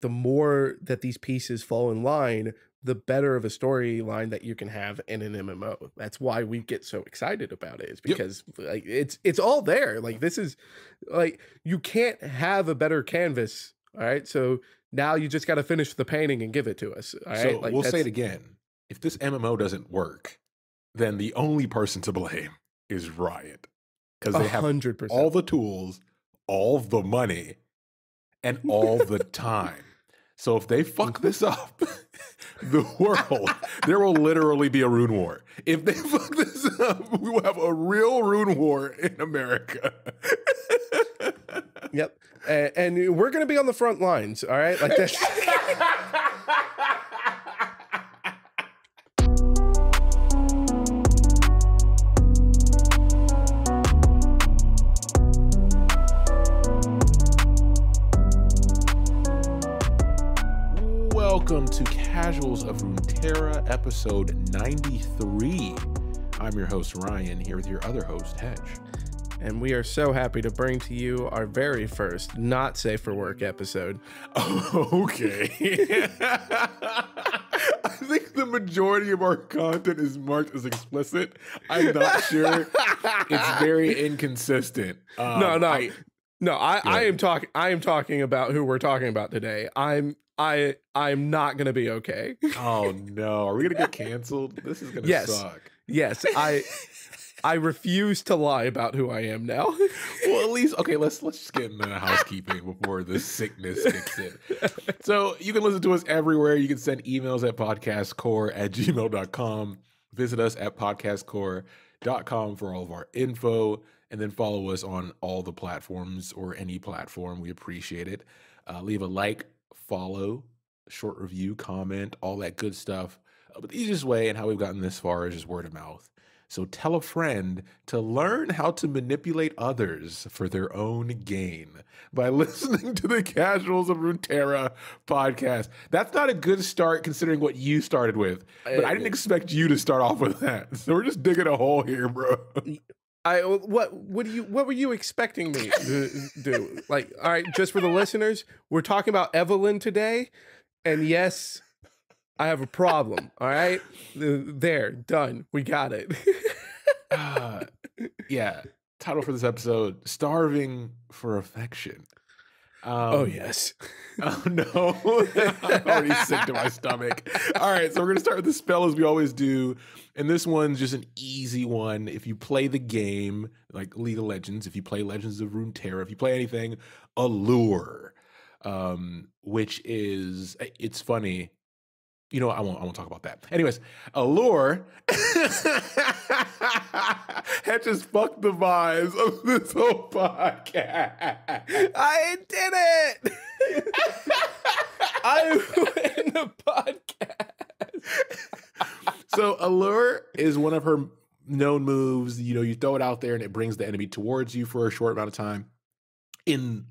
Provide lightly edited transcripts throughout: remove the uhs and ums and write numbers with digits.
the more that these pieces fall in line, the better of a storyline that you can have in an MMO. That's why we get so excited about it, is because like it's all there. Like this is like you can't have a better canvas. All right. So now you just got to finish the painting and give it to us. All right. So Like we'll say it again. If this MMO doesn't work, then the only person to blame is Riot. Because they have 100%. all the tools, all the money, and all the time. So if they fuck this up, the world, there will literally be a rune war. If they fuck this up, we will have a real rune war in America. Yep. And we're going to be on the front lines. All right. Like that's. Welcome to Casuals of Runeterra, episode 93. I'm your host, Ryan, here with your other host, Hedge. And we are so happy to bring to you our very first not safe for work episode. Okay. I think the majority of our content is marked as explicit. I'm not sure. It's very inconsistent. I am talking about who we're talking about today. I'm not gonna be okay. Oh no, are we gonna get canceled? This is gonna suck. Yes, I refuse to lie about who I am now. Well, at least let's just get into the housekeeping before the sickness kicks in. So you can listen to us everywhere. You can send emails at podcastcore@gmail.com. Visit us at podcastcore.com for all of our info, and then follow us on all the platforms or any platform. We appreciate it. Leave a like, follow, short review, comment, all that good stuff. But the easiest way and how we've gotten this far is just word of mouth. So tell a friend to learn how to manipulate others for their own gain by listening to the Casuals of Runeterra podcast. That's not a good start considering what you started with, but I didn't expect you to start off with that. So we're just digging a hole here, bro. What were you expecting me to do? Like, all right, just for the listeners, we're talking about Evelynn today, and yes, I have a problem. All right, there, done. We got it. Yeah. Title for this episode: Starving for Affection. Oh yes. Oh no. I'm already sick to my stomach. All right, so we're gonna start with the spell as we always do. And this one's just an easy one. If you play the game, like League of Legends, if you play Legends of Runeterra, if you play anything, Allure. Which is, it's funny. You know, I won't talk about that. Anyways, Allure had just fucked the vibes of this whole podcast. I did it. I win the podcast. So Allure is one of her known moves. You know, you throw it out there and it brings the enemy towards you for a short amount of time. In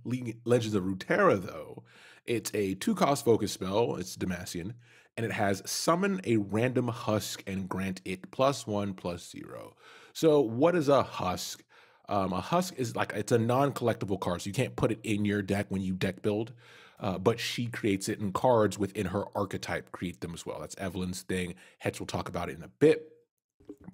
Legends of Runeterra, though, it's a 2-cost focus spell. It's Demacian. And it has summon a random husk and grant it +1/+0. So what is a husk? A husk is it's a non-collectible card, so you can't put it in your deck when you deck build. But she creates it in cards within her archetype, create them as well. That's Evelynn's thing. Hetch will talk about it in a bit.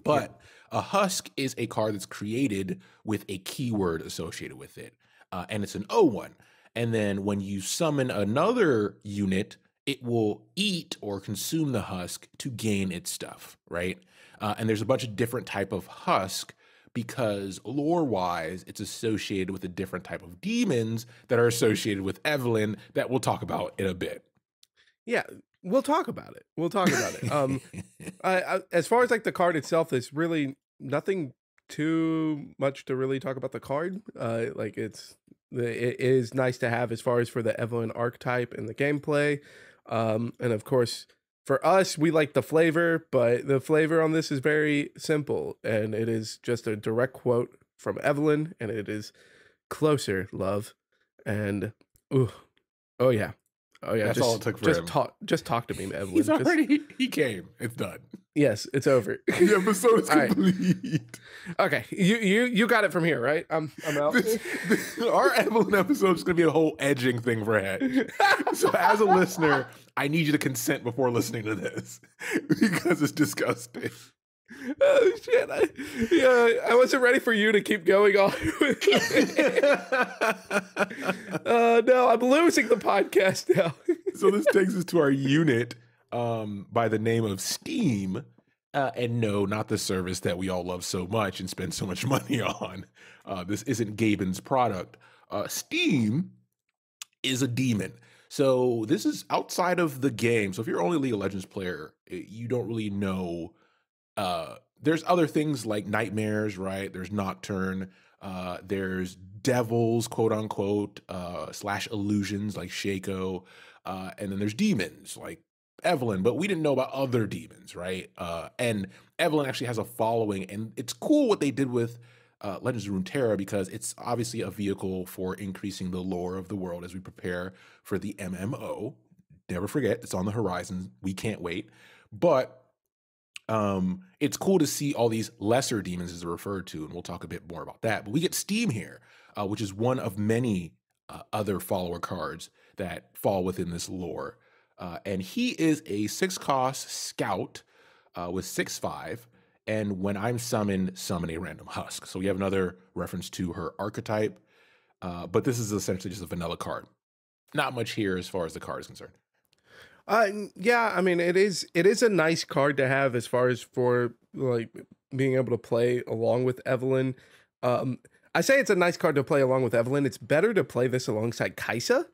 But a husk is a card that's created with a keyword associated with it. And it's an O1. And then when you summon another unit, it will eat or consume the husk to gain its stuff, right? And there's a bunch of different type of husk because lore-wise, it's associated with a different type of demons that are associated with Evelynn that we'll talk about in a bit. Yeah, we'll talk about it. As far as like the card itself, there's really nothing too much to really talk about the card. It is nice to have as far as for the Evelynn archetype and the gameplay. And of course, for us, we like the flavor, but the flavor on this is very simple. And it is just a direct quote from Evelynn, and it is closer, love. And, oh yeah, Oh yeah, That's all it took for him. Just talk to me, Evelynn. He's already, he came. It's done. Yes, it's over. The episode is All complete. Okay, you got it from here, right? I'm out. Our Evelynn episode is going to be a whole edging thing for Hedge. So as a listener, I need you to consent before listening to this because it's disgusting. Oh shit! I wasn't ready for you to keep going on. No, I'm losing the podcast now. So this takes us to our unit by the name of Steam. And no, not the service that we all love so much and spend so much money on. This isn't Gaben's product. Steam is a demon. So this is outside of the game. So if you're only a League of Legends player, you don't really know. There's other things like nightmares, right? There's Nocturne. There's devils, quote unquote, / illusions like Shaco. And then there's demons like Evelynn, but we didn't know about other demons, right? And Evelynn actually has a following, and it's cool what they did with Legends of Runeterra because it's obviously a vehicle for increasing the lore of the world as we prepare for the MMO. Never forget, it's on the horizon. We can't wait. But it's cool to see all these lesser demons as they're referred to, and we'll talk a bit more about that. But we get Steam here, which is one of many other follower cards that fall within this lore. And he is a 6-cost scout with 6/5. And when I'm summoned, summon a random husk. So we have another reference to her archetype. But this is essentially just a vanilla card. Not much here as far as the card is concerned. Yeah, I mean, it is a nice card to have as far as for like being able to play along with Evelynn. I say it's a nice card to play along with Evelynn. It's better to play this alongside Kaisa.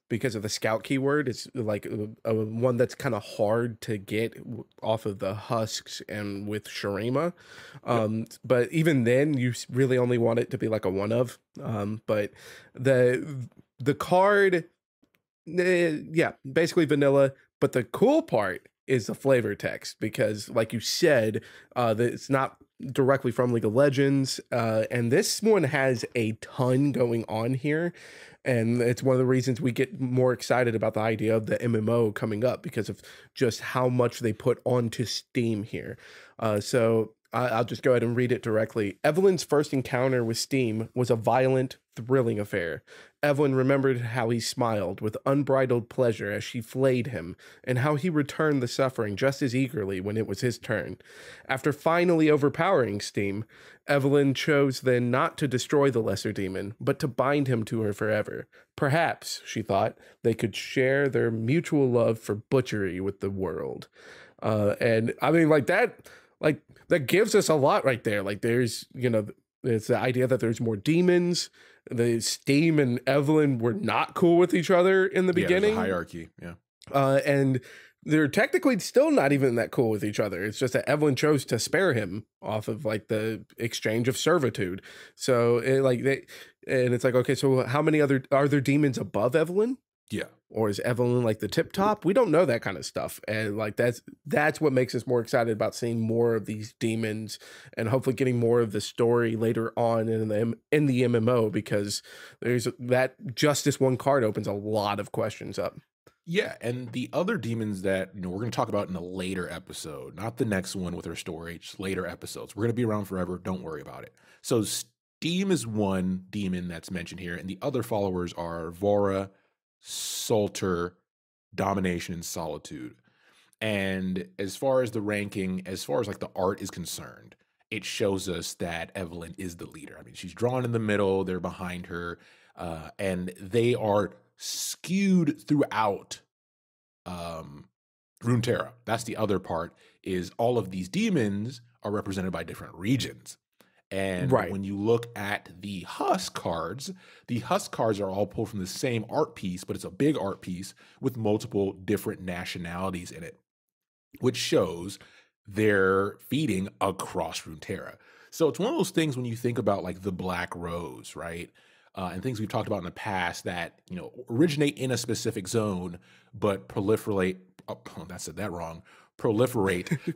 Because of the scout keyword, it's like a one that's kind of hard to get off of the husks and with Shurima. But even then, you really only want it to be like a one of. But the card, yeah, basically vanilla. But the cool part is the flavor text because, like you said, it's not directly from League of Legends, and this one has a ton going on here. And it's one of the reasons we get more excited about the idea of the MMO coming up because of just how much they put onto Steam here. So I'll just go ahead and read it directly. Evelynn's first encounter with Steam was a violent, thrilling affair. Evelynn remembered how he smiled with unbridled pleasure as she flayed him, and how he returned the suffering just as eagerly when it was his turn. After finally overpowering Steam, Evelynn chose then not to destroy the lesser demon, but to bind him to her forever. Perhaps, she thought, they could share their mutual love for butchery with the world. And I mean, that gives us a lot right there. Like there's, it's the idea that there's more demons. The Steam and Evelynn were not cool with each other in the beginning. There's a hierarchy, yeah. And they're technically still not even that cool with each other. It's just that Evelynn chose to spare him off of like the exchange of servitude. So it's like, okay, so how many are there demons above Evelynn? Yeah. Or is Evelynn like the tip top? We don't know that kind of stuff. And like that's what makes us more excited about seeing more of these demons and hopefully getting more of the story later on in the MMO, because there's that just this one card opens a lot of questions up. Yeah, and the other demons that we're going to talk about in a later episode, not the next one with her story, just later episodes. We're going to be around forever. Don't worry about it. So Steam is one demon that's mentioned here, and the other followers are Vora, Salter, Domination, and Solitude. And as far as the ranking, as far as like the art is concerned, it shows us that Evelynn is the leader. I mean, she's drawn in the middle, they're behind her, and they are skewed throughout Runeterra. That's the other part, is all of these demons are represented by different regions. And when you look at the Husk cards are all pulled from the same art piece, but it's a big art piece with multiple different nationalities in it, which shows they're feeding across Runeterra. So it's one of those things when you think about like the Black Rose, right? And things we've talked about in the past that, originate in a specific zone, but proliferate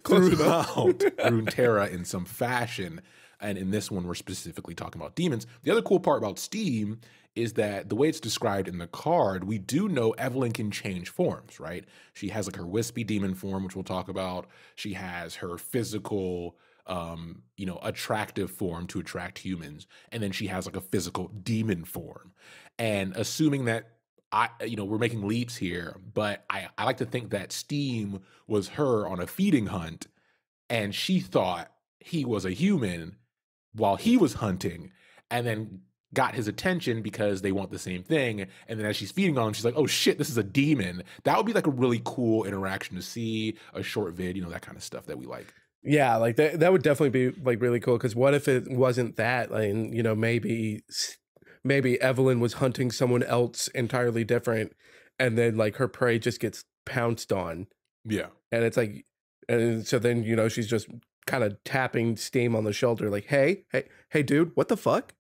throughout Runeterra in some fashion. And in this one, we're specifically talking about demons. The other cool part about Steam is that the way it's described in the card, we do know Evelynn can change forms, right? She has like her wispy demon form, which we'll talk about. She has her physical, attractive form to attract humans. And then she has like a physical demon form. And assuming that we're making leaps here, but I like to think that Steam was her on a feeding hunt, and she thought he was a human while he was hunting, and then got his attention because they want the same thing. And then as she's feeding on him, she's like, oh shit, this is a demon. That would be like a really cool interaction to see, a short vid, that kind of stuff that we like. Yeah, like that would definitely be like really cool, because what if it wasn't that? Like, maybe Evelynn was hunting someone else entirely different, and then like her prey just gets pounced on. Yeah. And it's like, and so then, she's just kind of tapping Steam on the shoulder, like, hey, dude, what the fuck?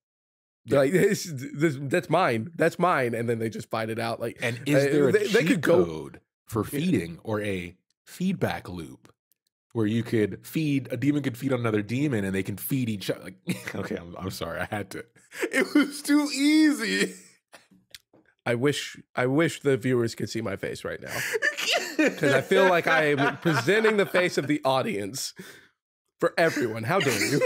Yeah. Like, that's mine. That's mine. And then they just fight it out. Like, and is there a cheat code for feeding, or a feedback loop where you could a demon could feed on another demon and they can feed each other? Like, okay, I'm sorry. I had to. It was too easy. I wish the viewers could see my face right now, because I feel like I am presenting the face of the audience for everyone. How dare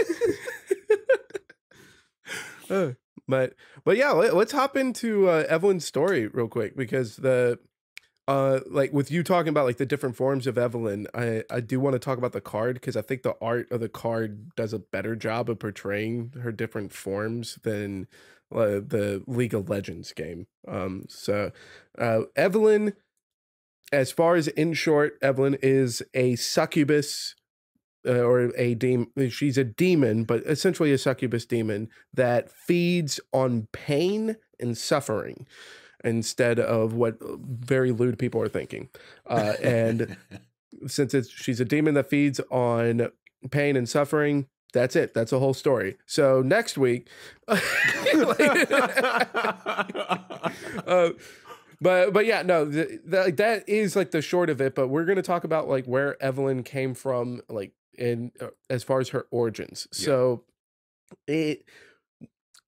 you? But yeah, let's hop into Evelynn's story real quick, because like with you talking about like the different forms of Evelynn, I do want to talk about the card, because I think the art of the card does a better job of portraying her different forms than the League of Legends game. So Evelynn, as far as in short, Evelynn is a succubus, or a demon. She's a demon, but essentially a succubus demon that feeds on pain and suffering instead of what very lewd people are thinking. And since she's a demon that feeds on pain and suffering, that's it. That's the whole story. So next week, but yeah, no, that is like the short of it. But we're gonna talk about like where Evelynn came from, like in as far as her origins. Yeah. So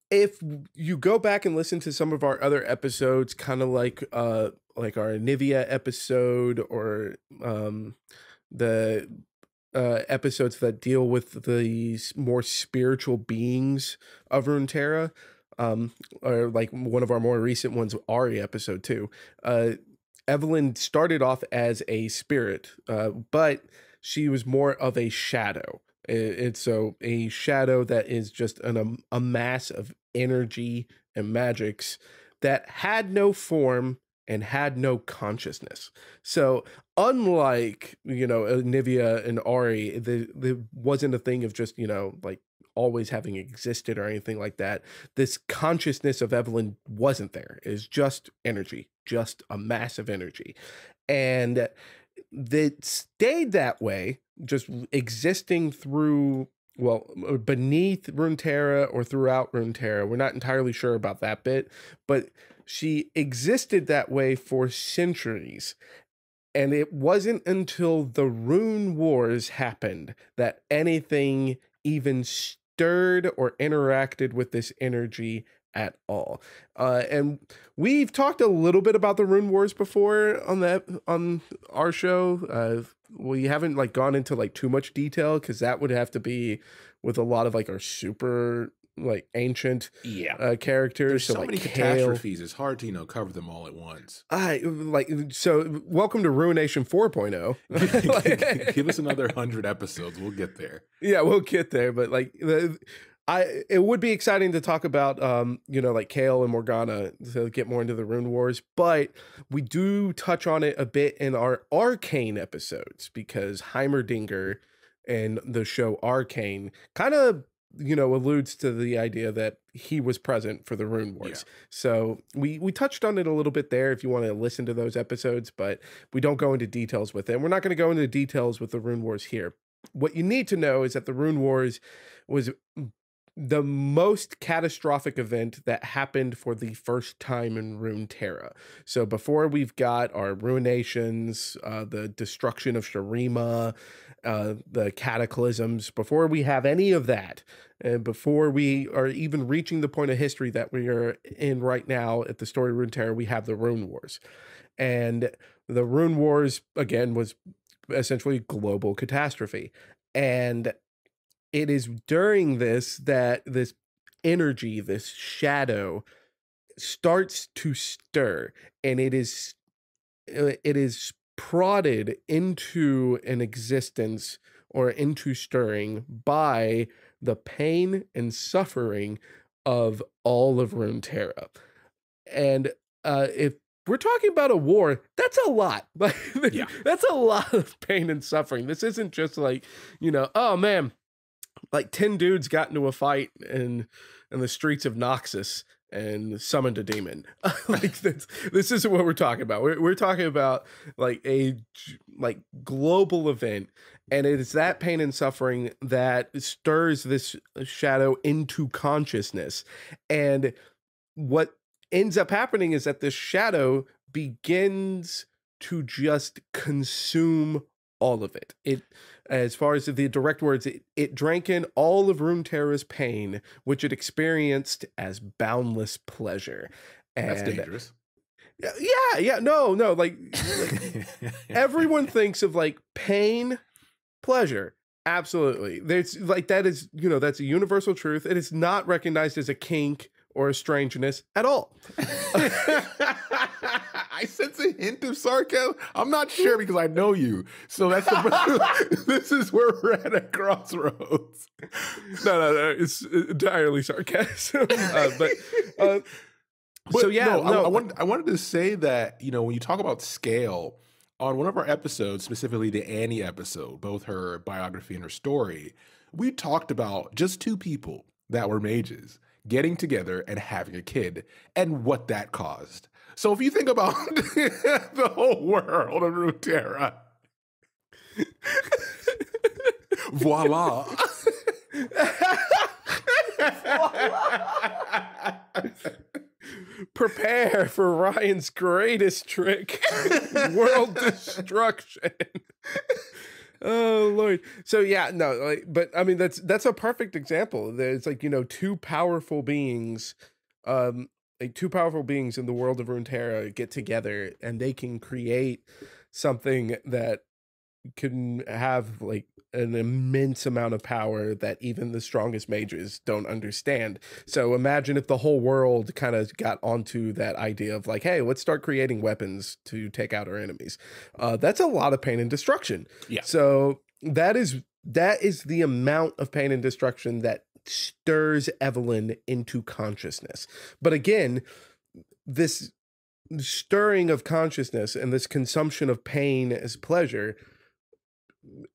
if you go back and listen to some of our other episodes, kind of like our Nivea episode, or the episodes that deal with the more spiritual beings of Runeterra, or like one of our more recent ones, Ari episode 2, Evelynn started off as a spirit, but she was more of a shadow. It's so a shadow that is just a mass of energy and magics that had no form and had no consciousness. So unlike, Nivea and Ari, there wasn't a thing of just, like always having existed or anything like that. This consciousness of Evelynn wasn't there. It's just energy, just a mass of energy. And that stayed that way, just existing beneath Runeterra or throughout Runeterra. We're not entirely sure about that bit, but she existed that way for centuries. And it wasn't until the Rune Wars happened that anything even stirred or interacted with this energy at all. And we've talked a little bit about the Rune Wars before on our show. We haven't like gone into like too much detail, because that would have to be with a lot of like our super like ancient characters. There's so many catastrophes. It's hard to cover them all at once. So welcome to Ruination 4.0. Give us another 100 episodes. We'll get there. Yeah, we'll get there. But like it would be exciting to talk about, like Kayle and Morgana, to get more into the Rune Wars, but we do touch on it a bit in our Arcane episodes, because Heimerdinger and the show Arcane kind of, alludes to the idea that he was present for the Rune Wars. Yeah. So we touched on it a little bit there if you want to listen to those episodes, but we don't go into details with it. And we're not going to go into details with the Rune Wars here. What you need to know is that the Rune Wars was the most catastrophic event that happened for the first time in Runeterra. So before we've got our ruinations, the destruction of Shurima, the cataclysms, before we have any of that, and before we are even reaching the point of history that we are in right now at the story of Runeterra, we have the Rune Wars. And the Rune Wars, again, was essentially global catastrophe. And it is during this that this energy, this shadow, starts to stir, and it is prodded into an existence or into stirring by the pain and suffering of all of Runeterra. And if we're talking about a war, that's a lot. Like, Yeah. that's a lot of pain and suffering. This isn't just like, oh man, like 10 dudes got into a fight in the streets of Noxus and summoned a demon. Like this isn't what we're talking about. We're talking about like a global event, and it is that pain and suffering that stirs this shadow into consciousness. And what ends up happening is that this shadow begins to just consume all of it. As far as the direct words, it drank in all of Runeterra's pain, which it experienced as boundless pleasure. And That's dangerous. No, like everyone thinks of like pain, pleasure. Absolutely. There's like, that is, that's a universal truth. It is not recognized as a kink or a strangeness at all. I sense a hint of sarcasm. I'm not sure because I know you. So that's this is where we're at a crossroads. No. It's entirely sarcasm. I wanted to say that, when you talk about scale, on one of our episodes, specifically the Annie episode, both her biography and her story, we talked about just two people that were mages getting together and having a kid and what that caused. So if you think about the whole world of Runeterra, voila. Prepare for Ryan's greatest trick, world destruction. Oh Lord. So yeah, no, like, but I mean that's a perfect example. There's like, two powerful beings, two powerful beings in the world of Runeterra get together and they can create something that can have like an immense amount of power that even the strongest mages don't understand. So imagine if the whole world kind of got onto that idea of like, hey, let's start creating weapons to take out our enemies. That's a lot of pain and destruction. Yeah. So that is the amount of pain and destruction that stirs Evelynn into consciousness. But again, this stirring of consciousness and this consumption of pain as pleasure,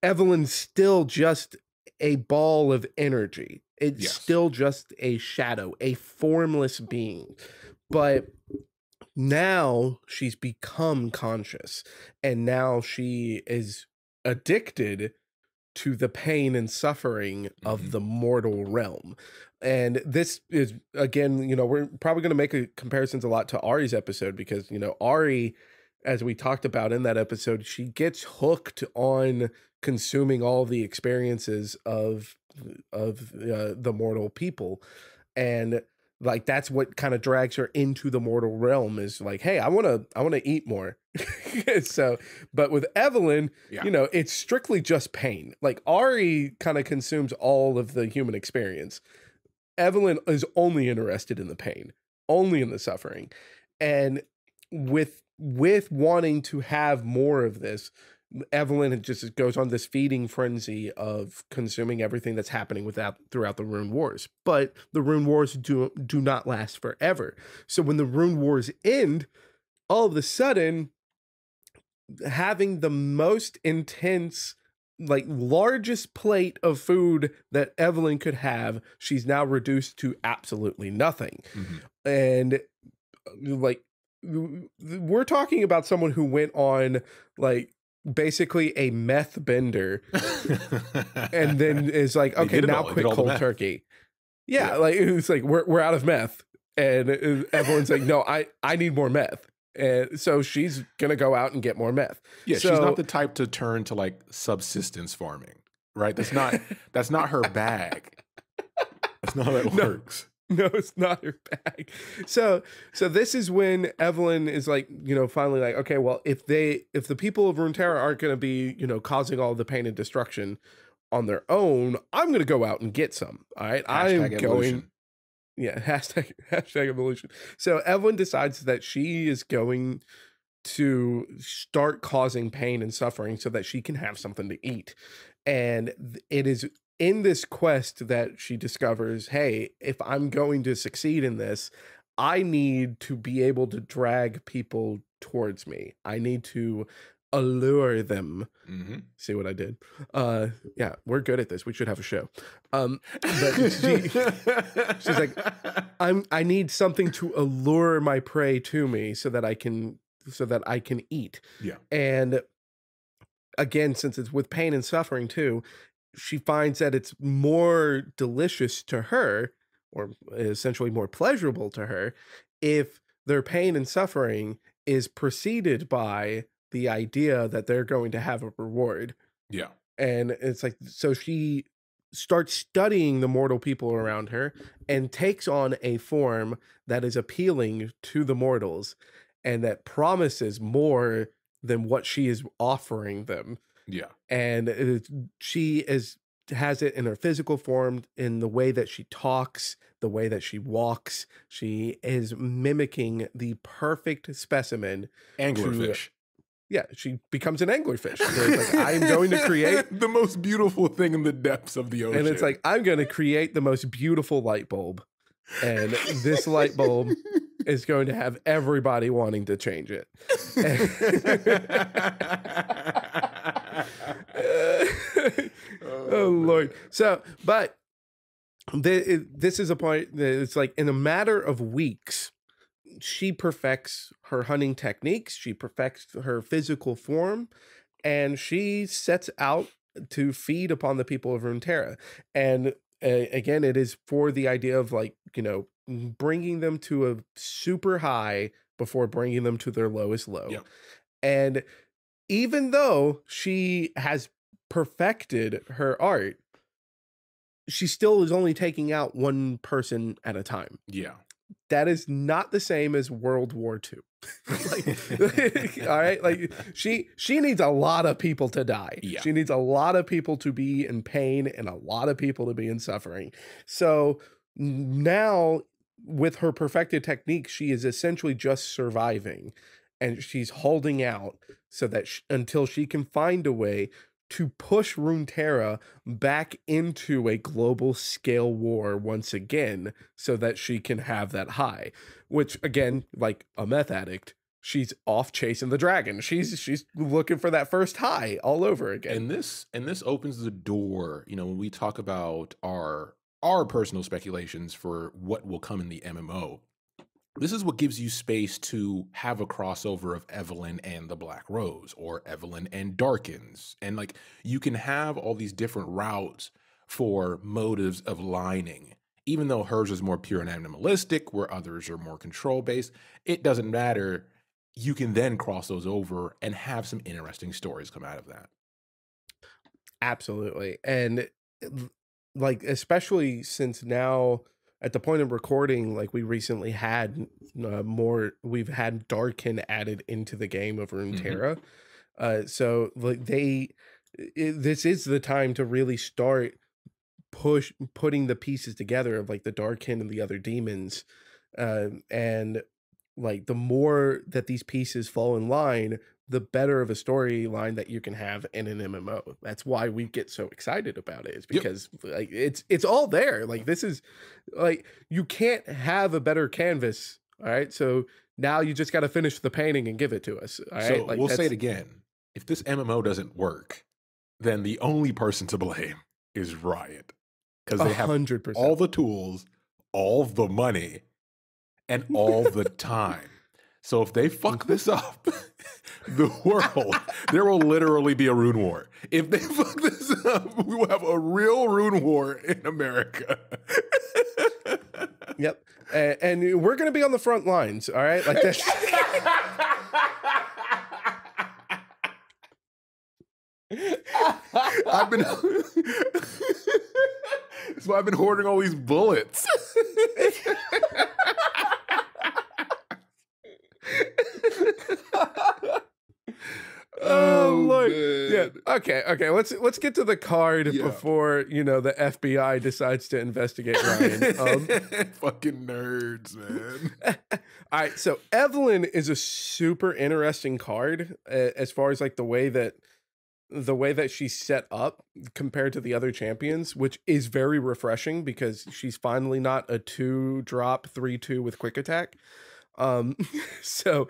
Evelyn's still just a ball of energy. It's still just a shadow, a formless being. But now she's become conscious, and now she is addicted to the pain and suffering of the mortal realm. And this is, again, we're probably going to make comparisons a lot to Ari's episode because, Ari, as we talked about in that episode, she gets hooked on consuming all the experiences of the mortal people. And like, that's what kind of drags her into the mortal realm, is like, hey, I want to eat more. So, but with Evelynn, it's strictly just pain. Like, Ari kind of consumes all of the human experience. Evelynn is only interested in the pain, only in the suffering. And with wanting to have more of this, Evelynn just goes on this feeding frenzy of consuming everything that's happening throughout the Rune Wars. But the Rune Wars do not last forever. So when the Rune Wars end, all of a sudden, having the most intense, like, largest plate of food that Evelynn could have, she's now reduced to absolutely nothing. And like, we're talking about someone who went on like basically a meth bender and then is like, okay, now quit cold turkey. Yeah, like it's like we're out of meth, and everyone's like, no, I need more meth, and so she's gonna go out and get more meth. Yeah, she's not So the type to turn to like subsistence farming, right? That's not her bag. That's not how that no, works. no, it's not her bag. So this is when Evelynn is like, finally like, okay, well, if the people of Runeterra aren't gonna be, causing all the pain and destruction on their own, I'm gonna go out and get some. All right, I'm Hashtag going. evolution. Yeah, hashtag evolution. So Evelynn decides that she is going to start causing pain and suffering so that she can have something to eat. And it is in this quest that she discovers, hey, if I'm going to succeed in this, I need to be able to drag people towards me. I need to allure them. Mm-hmm. See what I did? Yeah, we're good at this. We should have a show. But she's like, I need something to allure my prey to me so that I can eat. Yeah. And again, since it's with pain and suffering too, she finds that it's more delicious to her, or essentially more pleasurable to her, if their pain and suffering is preceded by the idea that they're going to have a reward. Yeah. And it's like, so she starts studying the mortal people around her and takes on a form that is appealing to the mortals and that promises more than what she is offering them. Yeah. And has it in her physical form, in the way that she talks, the way that she walks. She is mimicking the perfect specimen. Anglerfish. Yeah, she becomes an anglerfish. So it's like, I'm going to create the most beautiful thing in the depths of the ocean. And it's like, I'm going to create the most beautiful light bulb. And this light bulb is going to have everybody wanting to change it. Oh, Lord. So, but this is a point that it's like, in a matter of weeks, she perfects her hunting techniques, she perfects her physical form, and she sets out to feed upon the people of Runeterra. And again, it is for the idea of like, bringing them to a super high before bringing them to their lowest low. Yep. And even though she has perfected her art, she still is only taking out one person at a time. Yeah. That is not the same as World War II. All right, like she needs a lot of people to die. Yeah. She needs a lot of people to be in pain and a lot of people to be in suffering. So now, with her perfected technique, she is essentially just surviving, and she's holding out so that until she can find a way to push Runeterra back into a global scale war once again, so that she can have that high. Which, again, like a meth addict, she's off chasing the dragon. She's looking for that first high all over again. And this opens the door. When we talk about our personal speculations for what will come in the MMO, this is what gives you space to have a crossover of Evelynn and the Black Rose, or Evelynn and Darkins. And like, you can have all these different routes for motives of lining. Even though hers is more pure and animalistic, where others are more control-based, it doesn't matter. You can then cross those over and have some interesting stories come out of that. Absolutely. And like, especially since now, at the point of recording, like, we recently had we've had Darkin added into the game of Runeterra. So like this is the time to really start putting the pieces together of like the Darkin and the other demons. And like, the more that these pieces fall in line, the better of a storyline that you can have in an MMO. That's why we get so excited about it, is because like it's all there. Like, this is like, you can't have a better canvas. All right. So now you just got to finish the painting and give it to us. All right. So like, we'll say it again. If this MMO doesn't work, then the only person to blame is Riot. Because they have 100%. all the tools, all the money, and all the time. So if they fuck this up, the world, there will literally be a rune war. If they fuck this up, we will have a real rune war in America. Yep. And we're going to be on the front lines, all right? Like this. I've been That's why I've been hoarding all these bullets. Oh Lord. man. Yeah. Okay. Let's get to the card before the FBI decides to investigate Ryan. Fucking nerds, man. All right. So Evelynn is a super interesting card as far as like the way that she's set up compared to the other champions, which is very refreshing because she's finally not a 2-drop 3/2 with quick attack. So,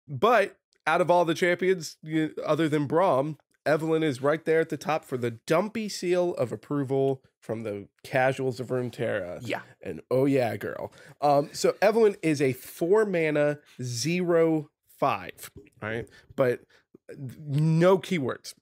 but out of all the champions, other than Braum, Evelynn is right there at the top for the dumpy seal of approval from the casuals of Runeterra. Yeah. And oh yeah, girl. So Evelynn is a 4-mana 0/5, right? But no keywords.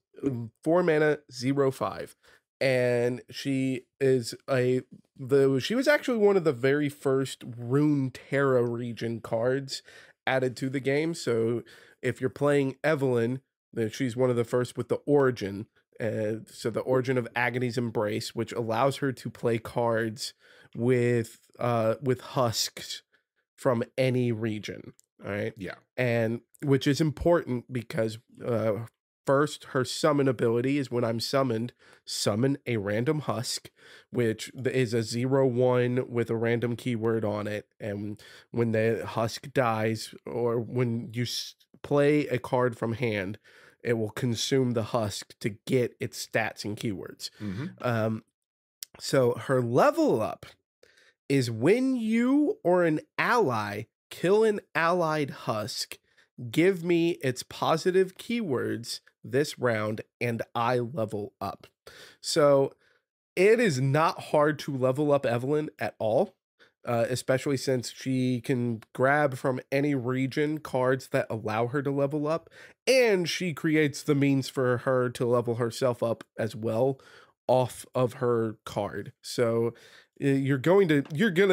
4-mana 0/5. And she is she was actually one of the very first Runeterra region cards added to the game. So if you're playing Evelynn, then she's one of the first with the Origin. So the Origin of Agony's Embrace, which allows her to play cards with husks from any region. All right. Yeah. And which is important because first, her summon ability is when I'm summoned, summon a random husk, which is a 0/1 with a random keyword on it. And when the husk dies, or when you play a card from hand, it will consume the husk to get its stats and keywords. Mm-hmm. So her level up is when you or an ally kill an allied husk, give me its positive keywords this round, and I level up. So it is not hard to level up Evelynn at all, especially since she can grab from any region cards that allow her to level up, and she creates the means for her to level herself up as well off of her card. So you're gonna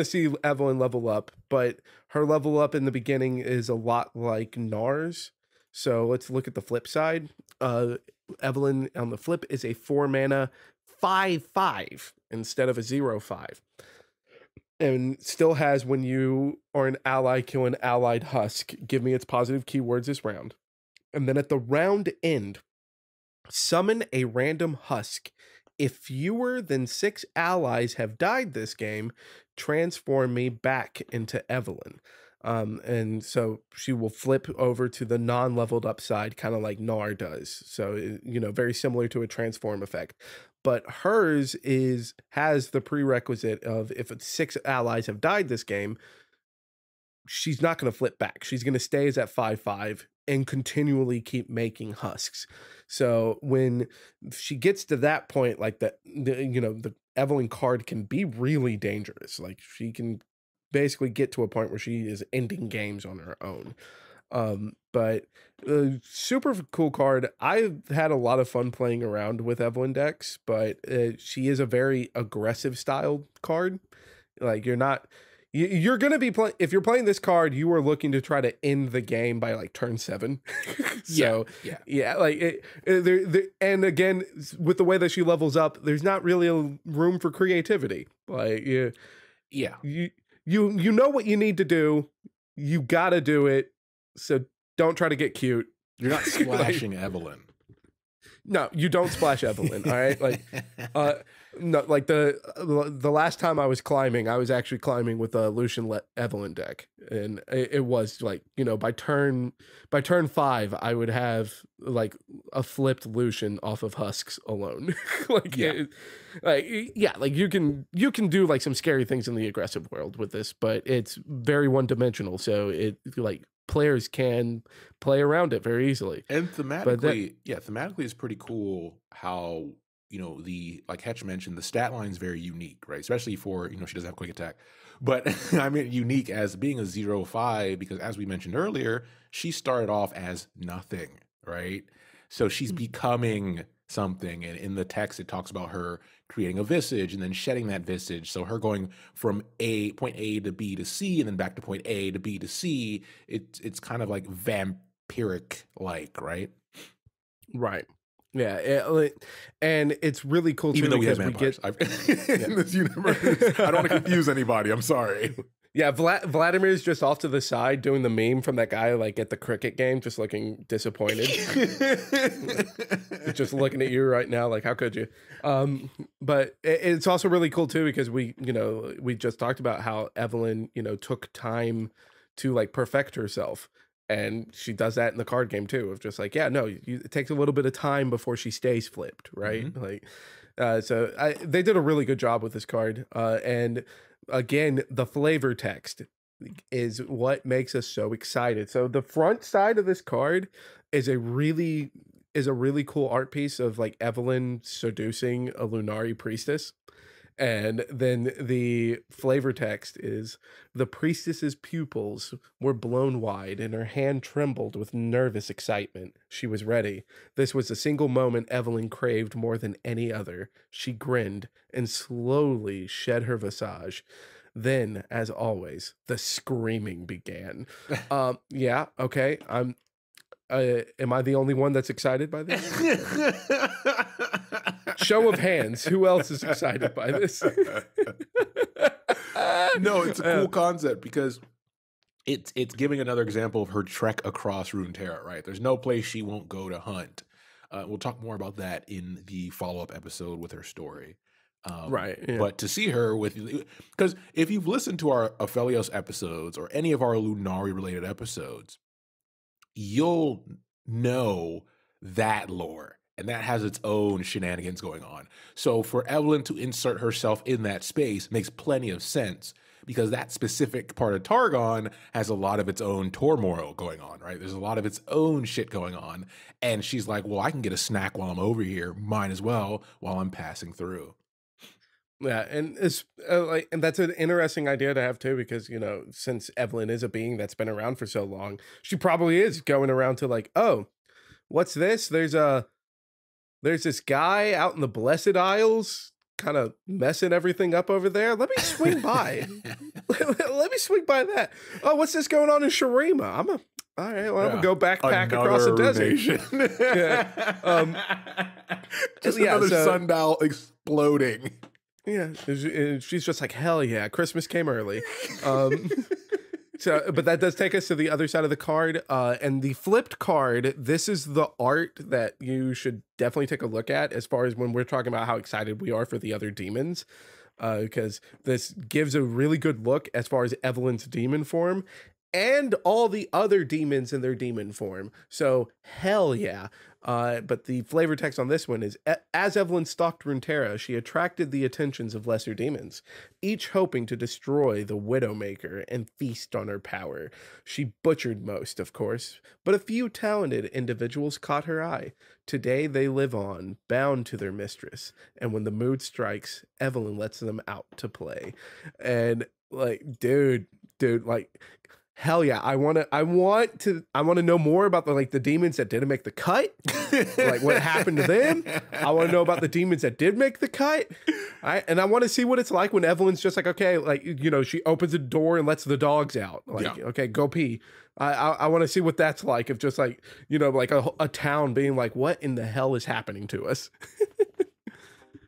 see Evelynn level up, but her level up in the beginning is a lot like Nars. So let's look at the flip side. Evelynn on the flip is a 4-mana 5/5 instead of a 0/5. And still has when you or an ally kill an allied husk, give me its positive keywords this round. And then at the round end, summon a random husk. If fewer than 6 allies have died this game, transform me back into Evelynn. And so she will flip over to the non-leveled up side, kind of like Gnar does. So, very similar to a transform effect. But hers has the prerequisite of if 6 allies have died this game, she's not going to flip back. She's going to stay as at 5/5 and continually keep making husks. So when she gets to that point, like the Evelynn card can be really dangerous. Like she can basically get to a point where she is ending games on her own. But super cool card. I've had a lot of fun playing around with Evelynn decks, but she is a very aggressive styled card. Like you're going to be playing, if you're playing this card, you are looking to try to end the game by like turn 7. So yeah, like and again, with the way that she levels up, there's not really a room for creativity. Like you know what you need to do. You got to do it. So don't try to get cute. You're not splashing Evelynn. No, you don't splash Evelynn. All right, like no, like the last time I was climbing, I was actually climbing with a Lucian Evelynn deck, and it was like by turn 5, I would have like a flipped Lucian off of husks alone. Like you can do like some scary things in the aggressive world with this, but it's very one dimensional. So it like players can play around it very easily. And thematically, thematically is pretty cool how, like Hetch mentioned, the stat line is very unique, right? Especially for, she doesn't have quick attack. But I mean, unique as being a 0/5, because as we mentioned earlier, she started off as nothing, right? So she's becoming something. And in the text, it talks about her creating a visage and then shedding that visage. So her going from point A to B to C and then back to point A to B to C. It's kind of like vampiric like, right? Right. Yeah, and it's really cool too, even though we because have we get in this universe. I don't want to confuse anybody. I'm sorry. Yeah, Vladimir's just off to the side doing the meme from that guy like at the cricket game, just looking disappointed. Just looking at you right now, like how could you? But it's also really cool too, because we just talked about how Evelynn took time to like perfect herself. And she does that in the card game too, of just like, yeah, no, it takes a little bit of time before she stays flipped, right? Mm-hmm. Like, so they did a really good job with this card. And again, the flavor text is what makes us so excited. So the front side of this card is a really cool art piece of like Evelynn seducing a Lunari priestess. And then the flavor text is, the priestess's pupils were blown wide and her hand trembled with nervous excitement. She was ready. This was a single moment Evelynn craved more than any other. She grinned and slowly shed her visage. Then, as always, the screaming began. Yeah, okay. Am I the only one that's excited by this? Show of hands. Who else is excited by this? No, it's a cool concept because it's giving another example of her trek across Runeterra, right? There's no place she won't go to hunt. We'll talk more about that in the follow-up episode with her story. Right. Yeah. But to see her because if you've listened to our Aphelios episodes or any of our Lunari-related episodes, you'll know that lore. And that has its own shenanigans going on. So for Evelynn to insert herself in that space makes plenty of sense, because that specific part of Targon has a lot of its own turmoil going on, right? There's a lot of its own shit going on. And she's like, well, I can get a snack while I'm over here. Might as well while I'm passing through. Yeah, and it's and that's an interesting idea to have too, because since Evelynn is a being that's been around for so long, she probably is going around to like, oh, what's this? There's this guy out in the Blessed Isles kind of messing everything up over there. Let me swing by. Let me swing by that. Oh, what's this going on in Shurima? All right, well, I'm gonna go backpack across the desert. Just another sundial exploding. Yeah, she's just like, hell yeah, Christmas came early. So, but that does take us to the other side of the card, and the flipped card. This is the art that you should definitely take a look at, as far as when we're talking about how excited we are for the other demons, because this gives a really good look as far as Evelynn's demon form and all the other demons in their demon form. So hell yeah. But the flavor text on this one is, as Evelynn stalked Runeterra, she attracted the attentions of lesser demons, each hoping to destroy the Widowmaker and feast on her power. She butchered most, of course, but a few talented individuals caught her eye. Today they live on, bound to their mistress, and when the mood strikes, Evelynn lets them out to play. And like, dude, like, hell yeah, I want to know more about the demons that didn't make the cut. Like what happened to them. I want to know about the demons that did make the cut. And I want to see what it's like when Evelynn's just like, okay, like, she opens the door and lets the dogs out. Like, yeah. Okay, go pee. I want to see what that's like, of just like, like a town being like, what in the hell is happening to us?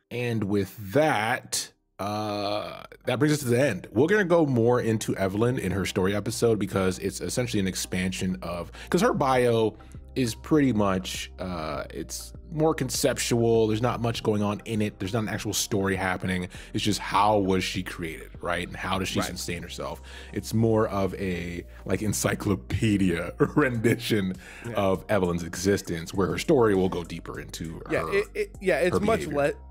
And with that, that brings us to the end. We're going to go more into Evelynn in her story episode, because it's essentially an expansion because her bio is pretty much, it's more conceptual. There's not much going on in it. There's not an actual story happening. It's just, how was she created, right? And how does she sustain herself? It's more of a encyclopedia rendition of Evelynn's existence, where her story will go deeper into her.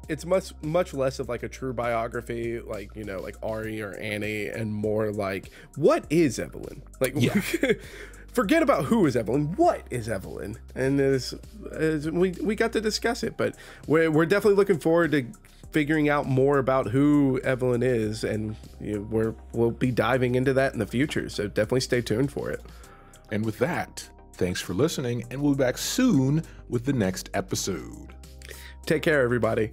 It's much less of like a true biography, like like Ari or Annie, and more like, what is Evelynn? Like, forget about who is Evelynn. What is Evelynn? And we got to discuss it, but we're definitely looking forward to figuring out more about who Evelynn is, and we'll be diving into that in the future. So definitely stay tuned for it. And with that, thanks for listening, and we'll be back soon with the next episode. Take care, everybody.